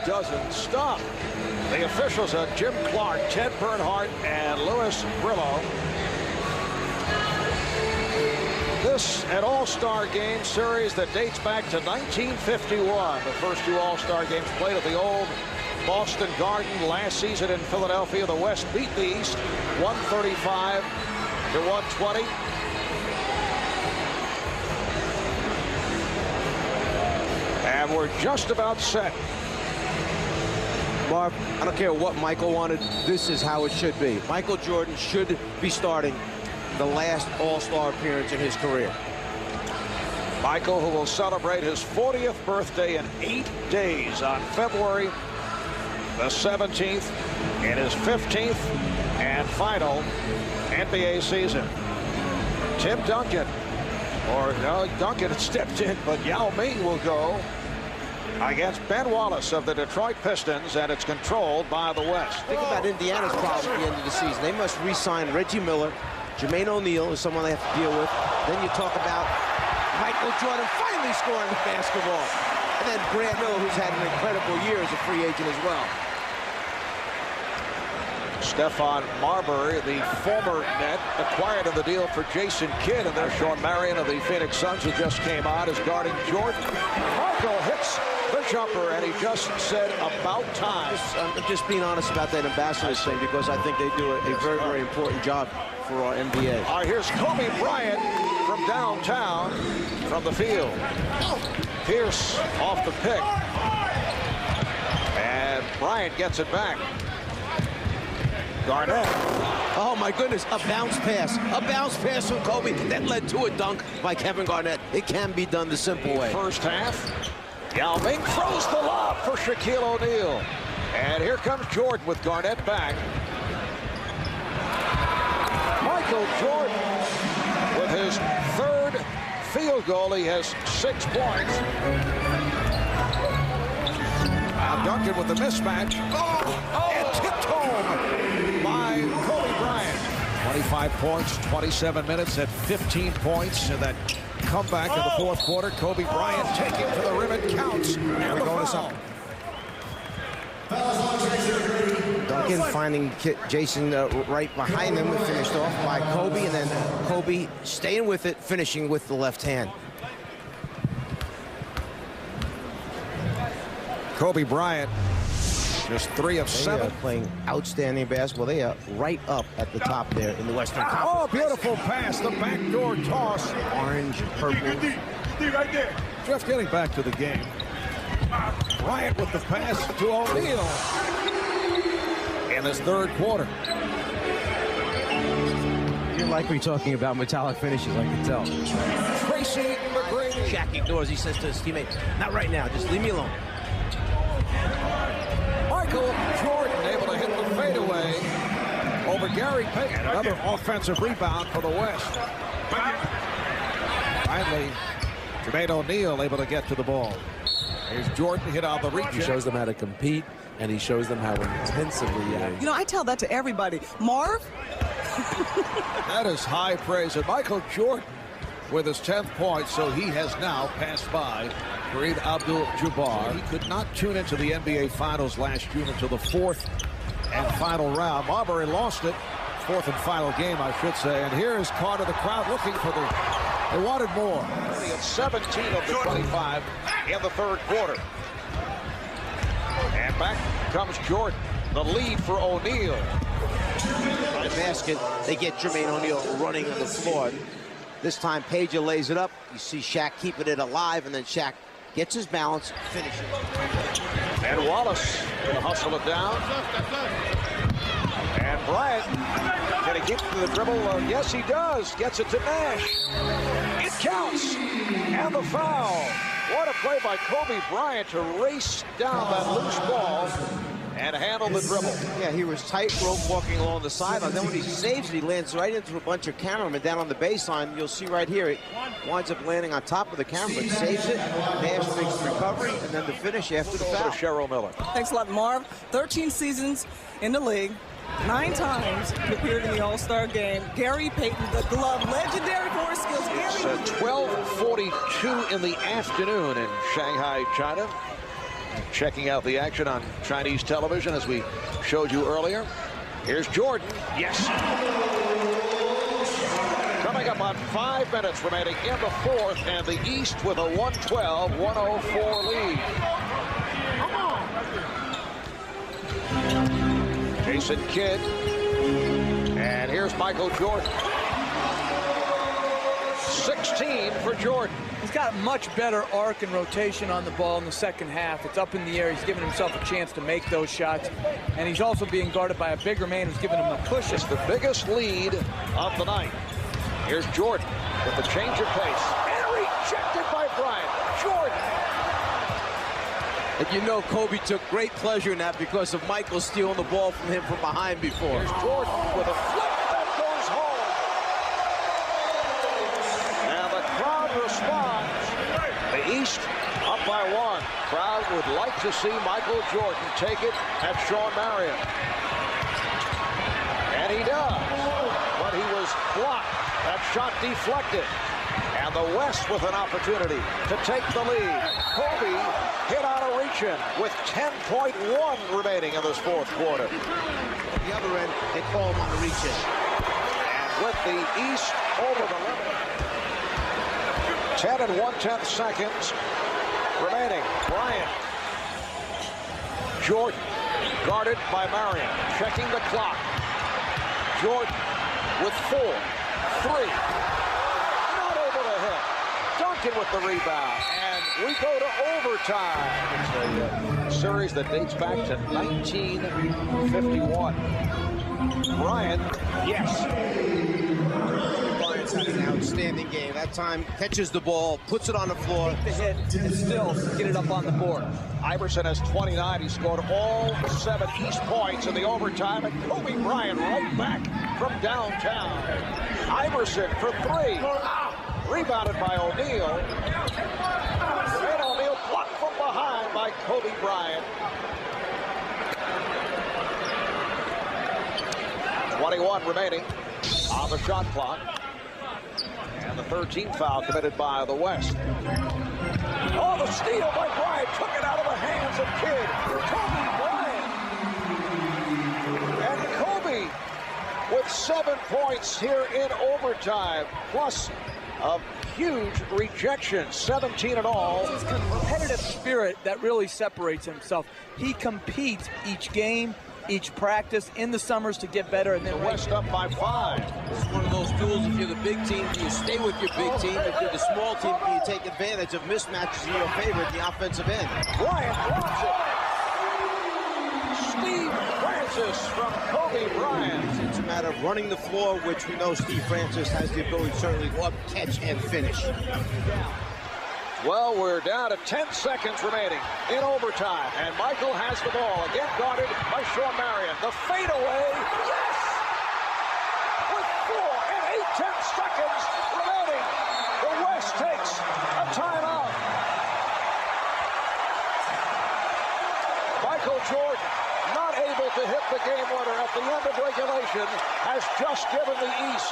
doesn't stop. The officials are Jim Clark, Ted Bernhardt, and Louis Brillo. This an all-star game series that dates back to 1951. The first two all-star games played at the old Boston Garden last season in Philadelphia. The West beat the East 135 to 120. And we're just about set. Marv, I don't care what Michael wanted. This is how it should be. Michael Jordan should be starting the last all-star appearance in his career. Michael, who will celebrate his 40th birthday in 8 days on February the 17th in his 15th and final NBA season. Tim Duncan, or no, Duncan stepped in, but Yao Ming will go against Ben Wallace of the Detroit Pistons, and it's controlled by the West. Think about Indiana's problem at the end of the season. They must re-sign Reggie Miller. Jermaine O'Neal is someone they have to deal with. Then you talk about Michael Jordan finally scoring the basketball. And then Grant Miller, who's had an incredible year as a free agent as well. Stephon Marbury, the former net, acquired in the deal for Jason Kidd, and there's Sean Marion of the Phoenix Suns, who just came out, is guarding Jordan. Michael hits the jumper, and he just said about time. I'm just being honest about that ambassadors thing, because I think they do a very, very important job for our NBA. All right, here's Kobe Bryant from downtown, from the field. Pierce off the pick. And Bryant gets it back. Garnett. Oh, my goodness, a bounce pass. A bounce pass from Kobe that led to a dunk by Kevin Garnett. It can be done the simple way. First half. Yao Ming throws the lob for Shaquille O'Neal. And here comes Jordan with Garnett back. Michael Jordan with his third field goal. He has 6 points. Now Duncan with the mismatch. And tipped home by Kobe Bryant. 25 points, 27 minutes at 15 points. And that comeback in the fourth quarter. Kobe Bryant taking to the rim. It counts. And the foul. Duncan finding Jason right behind him, finished off by Kobe, and then Kobe staying with it, finishing with the left hand. Kobe Bryant, just 3 of 7. Playing outstanding basketball. They are right up at the top there in the Western Conference. Oh, beautiful pass, the backdoor toss. Orange, purple. Right there. Just getting back to the game. Bryant with the pass to O'Neal in his third quarter. You're likely talking about metallic finishes, I can tell. Tracy McGrady. Shaq ignores. He says to his teammate, "Not right now. Just leave me alone." Michael Jordan able to hit the fadeaway over Gary Payton. Another offensive rebound for the West. Finally, Jermaine O'Neal able to get to the ball. Here's Jordan hit on the reach. He shows them how to compete, and he shows them how intensively he is. You know, I tell that to everybody. Marv? That is high praise. And Michael Jordan with his 10th point, so he has now passed by Kareem Abdul-Jabbar. He could not tune into the NBA Finals last June until the 4th and final round. Marbury lost it. 4th and final game, I should say. And here is Carter, the crowd looking for the... They wanted more. 17 of the 25 in the third quarter. And back comes Jordan. The lead for O'Neal. The basket, they get Jermaine O'Neal running on the floor. This time, Peja lays it up. You see Shaq keeping it alive, and then Shaq gets his balance, finishes. And Wallace will hustle it down. And Bryant, can he keep to the dribble? Yes, he does. Gets it to Nash. It counts. And the foul. What a play by Kobe Bryant to race down that loose ball and handle the dribble. Yeah, he was tightrope walking along the sideline. Then when he saves it, he lands right into a bunch of cameramen down on the baseline. You'll see right here, it winds up landing on top of the camera, but saves it. Nash makes the recovery, and then the finish after the foul. Cheryl Miller. Thanks a lot, Marv. 13 seasons in the league. 9 times he appeared in the All-Star game. Gary Payton, the glove, legendary for his skills. It's 12:42 in the afternoon in Shanghai, China. checking out the action on Chinese television as we showed you earlier. Here's Jordan. Yes. Coming up on 5 minutes remaining in the fourth, and the East with a 112-104 lead. Jason Kidd. And here's Michael Jordan. 16 for Jordan. He's got much better arc and rotation on the ball in the second half. It's up in the air. He's giving himself a chance to make those shots. And he's also being guarded by a bigger man who's giving him a push. It's the biggest lead of the night. Here's Jordan with the change of pace. And rejected by Bryant. Jordan. And you know Kobe took great pleasure in that because of Michael stealing the ball from him from behind before. Here's Jordan with a flip that goes home. And the crowd responds. The East up by 1. Crowd would like to see Michael Jordan take it at Sean Marion. And he does. But he was blocked. That shot deflected. And the West with an opportunity to take the lead. Kobe hit on a reach-in with 10.1 remaining in this fourth quarter. At the other end, they call him on the reach-in. And with the East over the limit. 10 and 1/10 seconds remaining. Bryant. Jordan guarded by Marion. Checking the clock. Jordan with 4, 3. Not over the head. Duncan with the rebound. And we go to overtime. It's a series that dates back to 1951. Bryant, yes. Bryant's had an outstanding game. That time, catches the ball, puts it on the floor. The hit and still get it up on the board. Iverson has 29. He scored all 7 East points in the overtime. And Kobe Bryant right back from downtown. Iverson for 3. Rebounded by O'Neal. And O'Neal blocked from behind by Kobe Bryant. 21 remaining on the shot clock. And the 13th foul committed by the West. Oh, the steal by Bryant. Took it out of the hands of Kidd. Kobe Bryant. And Kobe with 7 points here in overtime. Plus a huge rejection. 17 in all. It's his competitive spirit that really separates himself. He competes each game, each practice in the summers to get better. And then the West up by 5. It's one of those duels. If you're the big team, do you stay with your big team? If you're the small team, do you take advantage of mismatches in your favor at the offensive end? Bryant wants it. Steve Francis from Kobe Bryant. It's a matter of running the floor, which we know Steve Francis has the ability to certainly go up, catch, and finish. Well, we're down to 10 seconds remaining in overtime. And Michael has the ball. Again guarded by Sean Marion. The fadeaway. Yes! With 4 and 8/10 seconds remaining. The West takes a timeout. Michael Jordan, not able to hit the game winner at the end of regulation, has just given the East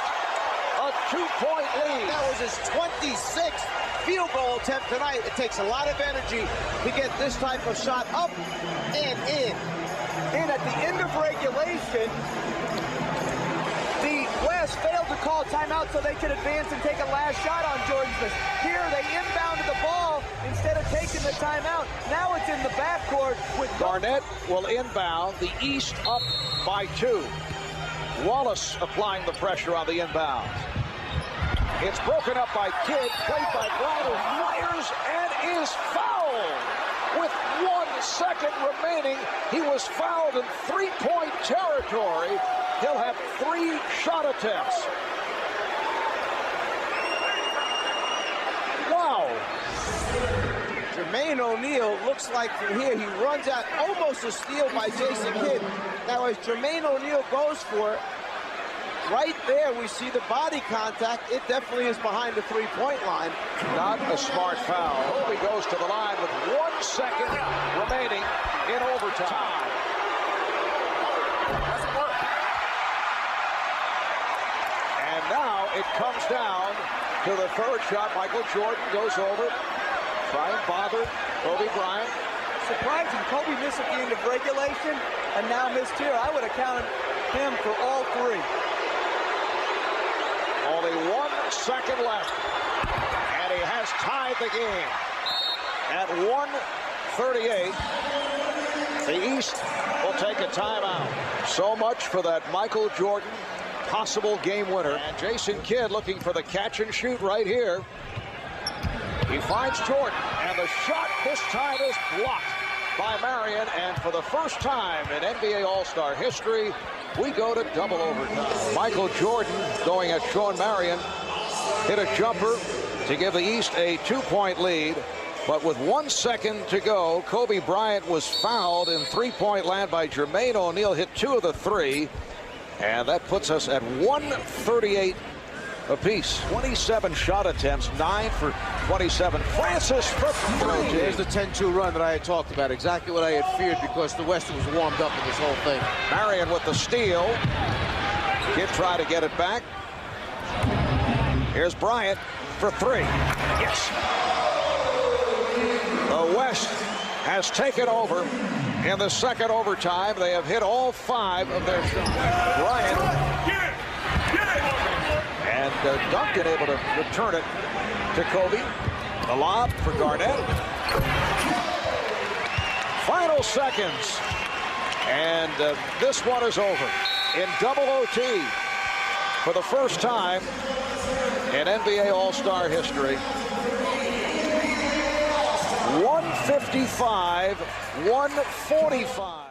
a 2-point lead. That was his 26th field goal attempt tonight. It takes a lot of energy to get this type of shot up and in. And at the end of regulation, the West failed to call timeout so they could advance and take a last shot on Jordan Smith. Here they inbounded the ball instead of taking the timeout. Now it's in the backcourt with Garnett will inbound. The East up by 2. Wallace applying the pressure on the inbound. It's broken up by Kidd, played by Bryant, who fires and is fouled. With 1 second remaining, he was fouled in 3-point territory. He'll have 3 shot attempts. Wow. Jermaine O'Neal looks like from here he runs out, almost a steal by Jason Kidd. Now as Jermaine O'Neal goes for it, right there we see the body contact. It definitely is behind the 3-point line. Not a smart foul. Kobe goes to the line with 1 second remaining in overtime. And now it comes down to the third shot. Michael Jordan goes over. Bryant bothered. Kobe Bryant surprising. Kobe missed at the end of regulation and now missed here. I would have counted him for all three. Only 1 second left. And he has tied the game. At 1:38, the East will take a timeout. So much for that Michael Jordan possible game winner. And Jason Kidd looking for the catch and shoot right here. He finds Jordan, and the shot this time is blocked by Marion. And for the first time in NBA All-Star history, we go to double overtime. Michael Jordan going at Sean Marion, hit a jumper to give the East a 2-point lead. But with 1 second to go, Kobe Bryant was fouled in three-point land by Jermaine O'Neal, hit 2 of the 3. And that puts us at 138 apiece. 27 shot attempts, 9 for 27. Francis for 3. There's the 10-2 run that I had talked about. Exactly what I had feared, because the West was warmed up in this whole thing. Marion with the steal. Kidd try to get it back. Here's Bryant for 3. Yes. The West has taken over in the second overtime. They have hit all 5 of their shots. Bryant and Duncan able to return it to Kobe. The lob for Garnett. Final seconds. And this one is over in double OT for the first time in NBA All-Star history. 155, 145.